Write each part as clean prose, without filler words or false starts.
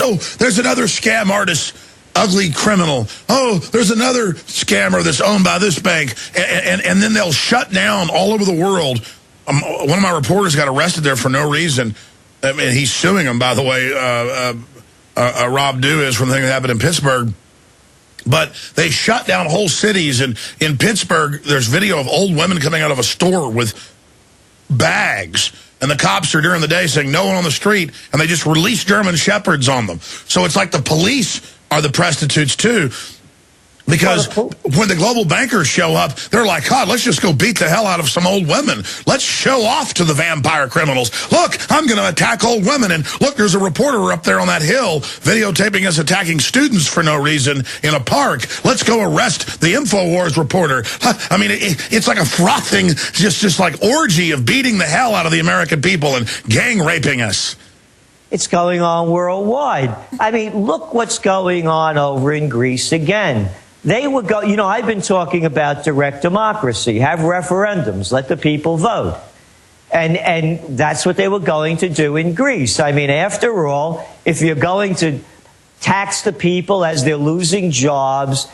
Oh, there's another scam artist, ugly criminal. Oh, there's another scammer that's owned by this bank. And then they'll shut down all over the world. One of my reporters got arrested there for no reason. I mean, he's suing them, by the way. Rob Dew is from the thing that happened in Pittsburgh. But they shut down whole cities. And in Pittsburgh, there's video of old women coming out of a store with bags. And the cops are during the day saying no one on the street, and they just release German Shepherds on them. So it's like the police are the prostitutes too. Because when the global bankers show up, they're like, God, let's just go beat the hell out of some old women. Let's show off to the vampire criminals. Look, I'm going to attack old women. And look, there's a reporter up there on that hill videotaping us attacking students for no reason in a park. Let's go arrest the InfoWars reporter. I mean, it's like a frothing, just like orgy of beating the hell out of the American people and gang raping us. It's going on worldwide. I mean, look what's going on over in Greece again. They would go, you know, I've been talking about direct democracy, have referendums, let the people vote. And that's what they were going to do in Greece. I mean, after all, if you're going to tax the people as they're losing jobs,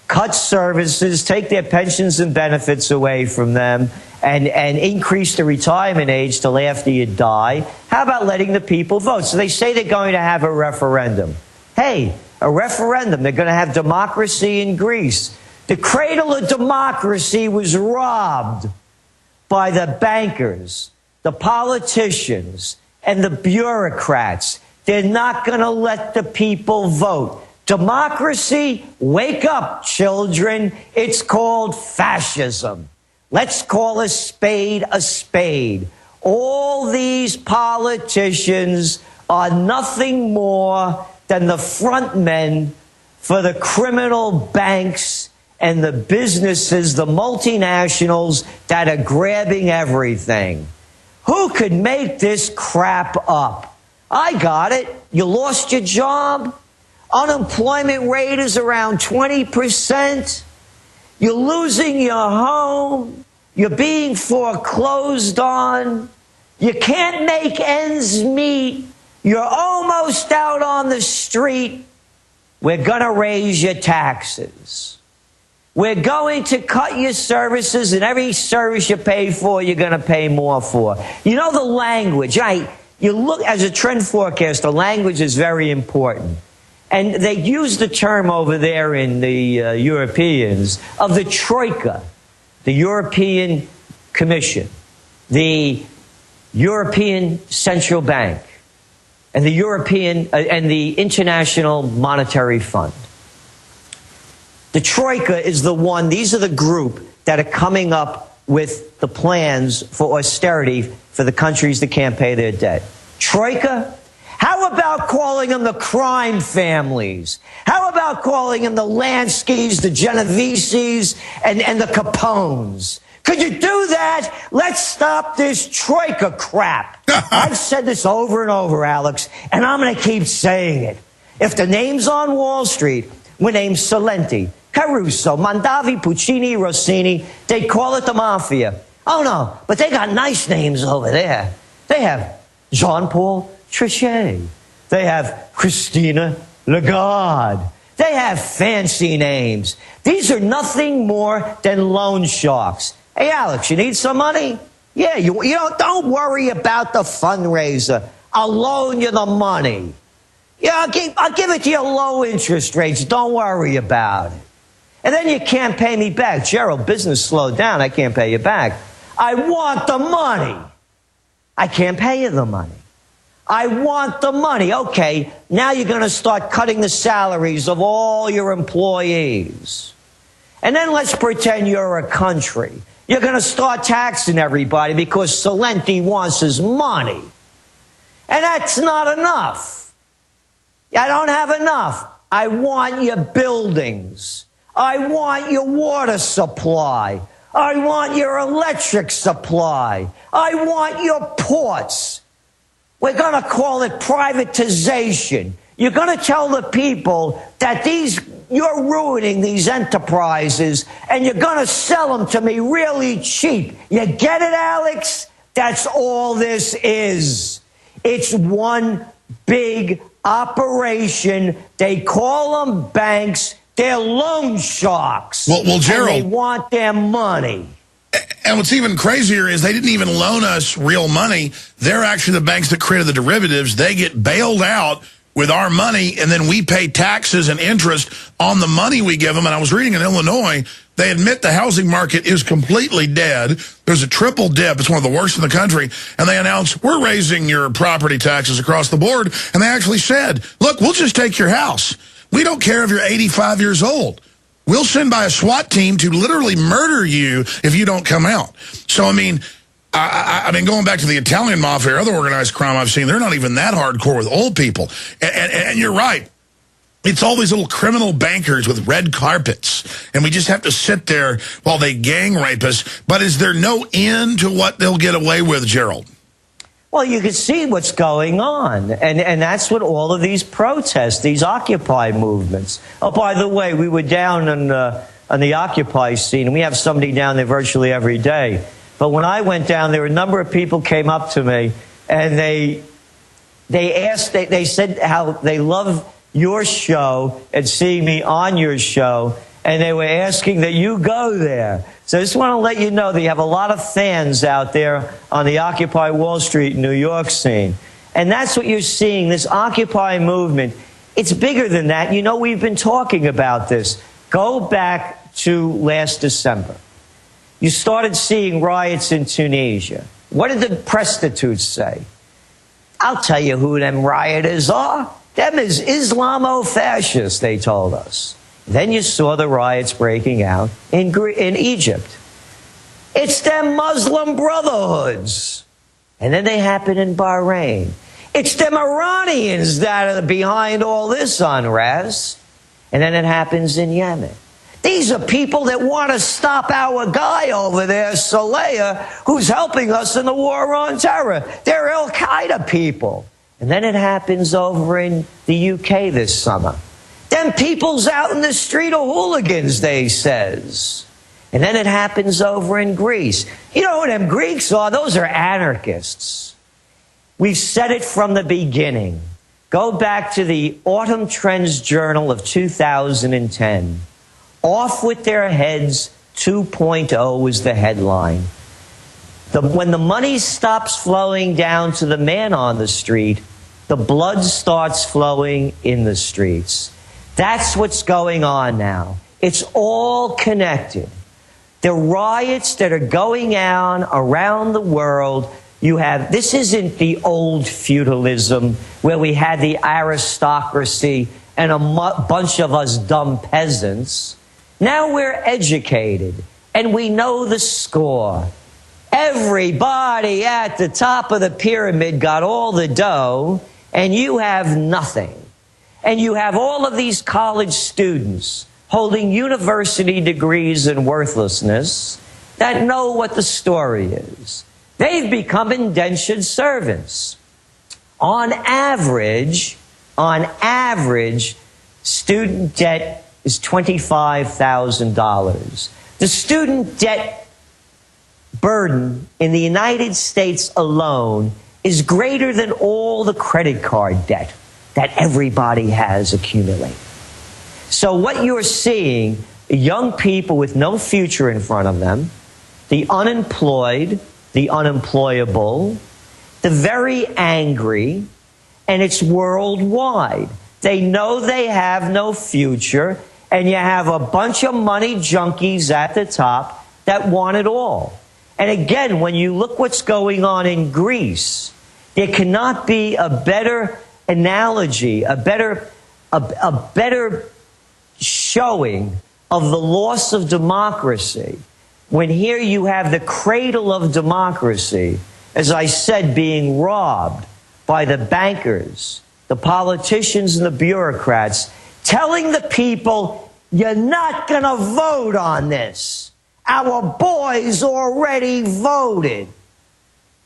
cut services, take their pensions and benefits away from them, and increase the retirement age till after you die, how about letting the people vote? So they say they're going to have a referendum. Hey, a referendum. They're going to have democracy in Greece. The cradle of democracy was robbed by the bankers, the politicians, and the bureaucrats. They're not going to let the people vote. Democracy, wake up, children. It's called fascism. Let's call a spade a spade. All these politicians are nothing more than the front men for the criminal banks and the businesses, the multinationals that are grabbing everything. Who could make this crap up? I got it. You lost your job. Unemployment rate is around 20%. You're losing your home. You're being foreclosed on. You can't make ends meet. You're almost out on the street. We're going to raise your taxes. We're going to cut your services, and every service you pay for, you're going to pay more for. You know the language, right? You look, as a trend forecaster, language is very important. And they use the term over there in the Europeans of the Troika, the European Commission, the European Central Bank, and the European and the International Monetary Fund. The Troika is the one, these are the group that are coming up with the plans for austerity for the countries that can't pay their debt. Troika? How about calling them the crime families? How about calling them the Lanskys, the Genoveses, and the Capones? Could you do that? Let's stop this Troika crap. I've said this over and over, Alex, and I'm going to keep saying it. If the names on Wall Street were named Salenti, Caruso, Mondavi, Puccini, Rossini, they'd call it the Mafia. Oh, no, but they got nice names over there. They have Jean-Paul Trichet. They have Christina Lagarde. They have fancy names. These are nothing more than loan sharks. Hey, Alex, you need some money? Yeah, you don't worry about the fundraiser. I'll loan you the money. Yeah, I'll give it to you low interest rates. Don't worry about it. And then you can't pay me back. Gerald, business slowed down. I can't pay you back. I want the money. I can't pay you the money. I want the money. Okay, now you're going to start cutting the salaries of all your employees. And then let's pretend you're a country. You're going to start taxing everybody because Salenti wants his money. And that's not enough. I don't have enough. I want your buildings. I want your water supply. I want your electric supply. I want your ports. We're going to call it privatization. You're going to tell the people that you're ruining these enterprises and you're going to sell them to me really cheap. You get it, Alex? That's all this is. It's one big operation. They call them banks. They're loan sharks. Well, Gerald, and they want their money. And what's even crazier is they didn't even loan us real money. They're actually the banks that created the derivatives. They get bailed out with our money, and then we pay taxes and interest on the money we give them. And I was reading in Illinois, they admit the housing market is completely dead. There's a triple dip. It's one of the worst in the country. And they announced, we're raising your property taxes across the board. And they actually said, look, we'll just take your house. We don't care if you're 85 years old. We'll send by a SWAT team to literally murder you if you don't come out. So, I mean, going back to the Italian mafia or other organized crime I've seen, they're not even that hardcore with old people. And you're right. It's all these little criminal bankers with red carpets, and we just have to sit there while they gang rape us. But is there no end to what they'll get away with, Gerald? Well, you can see what's going on, and that's what all of these protests, these Occupy movements. Oh, by the way, we were down on the Occupy scene, and we have somebody down there virtually every day. But when I went down there, a number of people came up to me, and they said how they love your show and seeing me on your show, and they were asking that you go there. So I just want to let you know that you have a lot of fans out there on the Occupy Wall Street, New York scene. And that's what you're seeing, this Occupy movement. It's bigger than that. You know, we've been talking about this. Go back to last December. You started seeing riots in Tunisia. What did the prostitutes say? I'll tell you who them rioters are. Them is Islamo-fascists, they told us. Then you saw the riots breaking out in Egypt. It's them Muslim brotherhoods. And then they happen in Bahrain. It's them Iranians that are behind all this unrest. And then it happens in Yemen. These are people that want to stop our guy over there, Saleha, who's helping us in the war on terror. They're Al-Qaeda people. And then it happens over in the UK this summer. Them people's out in the street of hooligans, they says. And then it happens over in Greece. You know who them Greeks are? Those are anarchists. We've said it from the beginning. Go back to the Autumn Trends Journal of 2010. Off with their heads 2.0 is the headline. When the money stops flowing down to the man on the street, the blood starts flowing in the streets. That's what's going on now. It's all connected. The riots that are going on around the world, this isn't the old feudalism where we had the aristocracy and a bunch of us dumb peasants. Now we're educated and we know the score. Everybody at the top of the pyramid got all the dough and you have nothing. And you have all of these college students holding university degrees in worthlessness that know what the story is. They've become indentured servants. On average, student debt is $25,000. The student debt burden in the United States alone is greater than all the credit card debt that everybody has accumulated. So what you're seeing, young people with no future in front of them, the unemployed, the unemployable, the very angry, and it's worldwide. They know they have no future, and you have a bunch of money junkies at the top that want it all. And again, when you look what's going on in Greece, there cannot be a better analogy, a better showing of the loss of democracy. When here you have the cradle of democracy, as I said, being robbed by the bankers, the politicians and the bureaucrats, telling the people, you're not going to vote on this. Our boys already voted.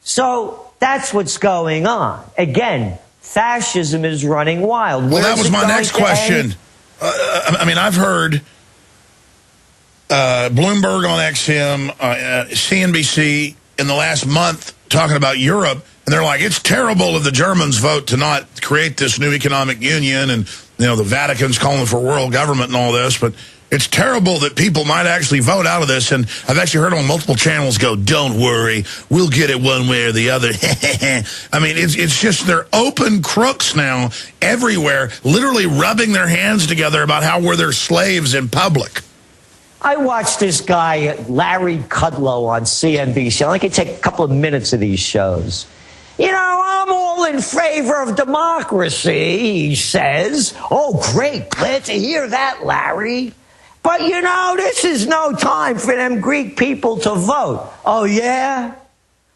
So that's what's going on. Again, fascism is running wild. Well, that was my next question. I mean, I've heard Bloomberg on XM, CNBC in the last month talking about Europe And they're like, it's terrible if the Germans vote to not create this new economic union, and the Vatican's calling for world government and all this, but it's terrible that people might actually vote out of this. And I've actually heard on multiple channels go, don't worry, we'll get it one way or the other. I mean, it's just they're open crooks now everywhere, literally rubbing their hands together about how we're their slaves in public. I watched this guy, Larry Kudlow, on CNBC. I only can take a couple of minutes of these shows. I'm all in favor of democracy, he says. Oh, great. Glad to hear that, Larry. But, this is no time for them Greek people to vote. Oh, yeah?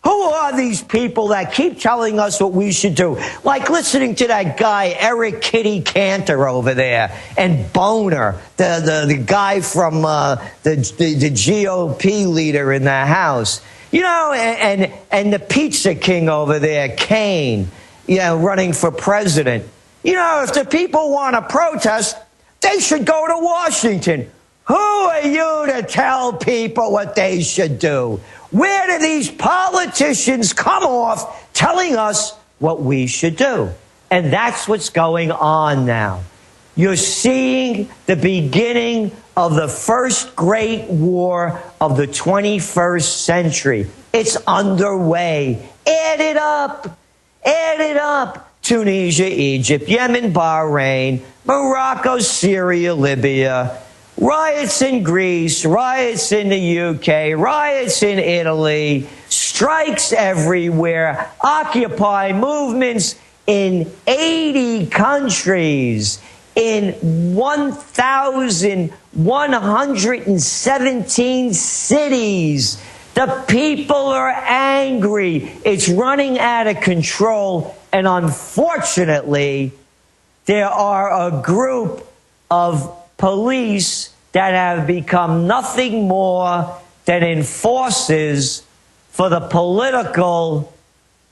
Who are these people that keep telling us what we should do? Like listening to that guy, Eric Kitty Cantor over there, and Boner, the guy from the GOP leader in the House. And the pizza king over there, Kane, running for president. If the people want to protest, they should go to Washington. Who are you to tell people what they should do? Where do these politicians come off telling us what we should do? And that's what's going on now. You're seeing the beginning of the first great war of the 21st century. It's underway. Add it up. Add it up. Tunisia, Egypt, Yemen, Bahrain, Morocco, Syria, Libya, riots in Greece, riots in the UK, riots in Italy, strikes everywhere, Occupy movements in 80 countries, in 1,117 cities. The people are angry. It's running out of control. And unfortunately, there are a group of police that have become nothing more than enforcers for the political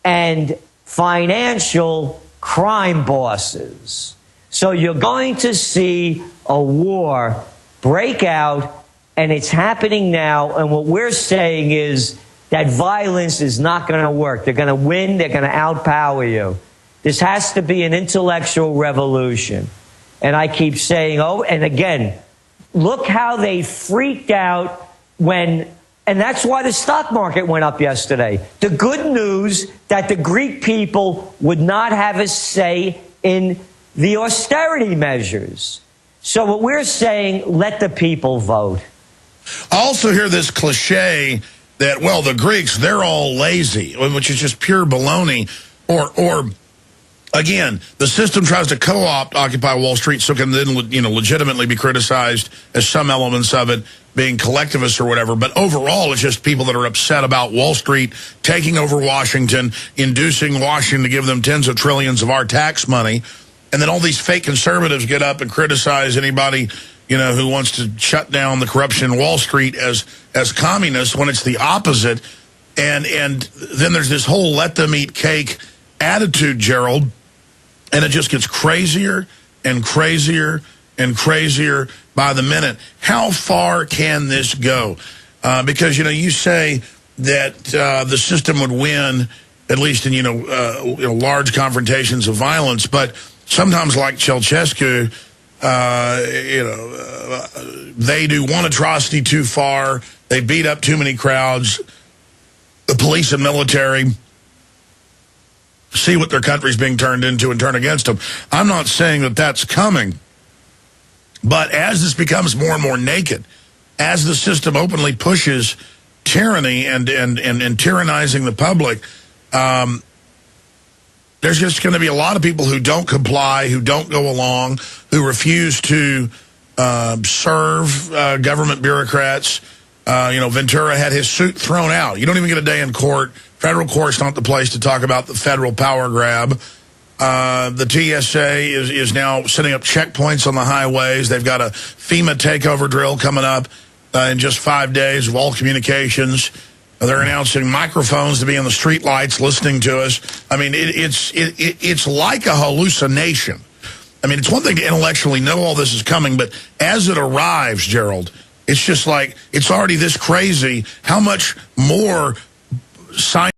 and financial crime bosses. So you're going to see a war break out, and it's happening now. And what we're saying is that violence is not going to work. They're going to win. They're going to outpower you. This has to be an intellectual revolution. And I keep saying, and again, look how they freaked out and that's why the stock market went up yesterday. The good news that the Greek people would not have a say in the austerity measures. So what we're saying, let the people vote. I also hear this cliche that, well, the Greeks, they're all lazy, which is just pure baloney. Or again, the system tries to co-opt Occupy Wall Street so it can then, legitimately be criticized as some elements of it being collectivists or whatever. But overall, it's just people that are upset about Wall Street taking over Washington, inducing Washington to give them tens of trillions of our tax money. And then all these fake conservatives get up and criticize anybody, who wants to shut down the corruption in Wall Street as communists when it's the opposite. And then there's this whole let them eat cake attitude, Gerald. And it just gets crazier and crazier and crazier by the minute. How far can this go? Because, you say that the system would win, at least in, large confrontations of violence. But sometimes, like Ceausescu, they do one atrocity too far. They beat up too many crowds. The police and military see what their country's being turned into and turn against them. I'm not saying that that's coming. But as this becomes more and more naked, as the system openly pushes tyranny and tyrannizing the public, there's just going to be a lot of people who don't comply, who don't go along, who refuse to serve government bureaucrats. Ventura had his suit thrown out. You don't even get a day in court. Federal court's not the place to talk about the federal power grab. The TSA is now setting up checkpoints on the highways. They've got a FEMA takeover drill coming up in just 5 days of all communications. They're announcing microphones to be on the street lights listening to us. I mean, it's like a hallucination. I mean, it's one thing to intellectually know all this is coming, but as it arrives, Gerald, it's just like, it's already this crazy. How much more science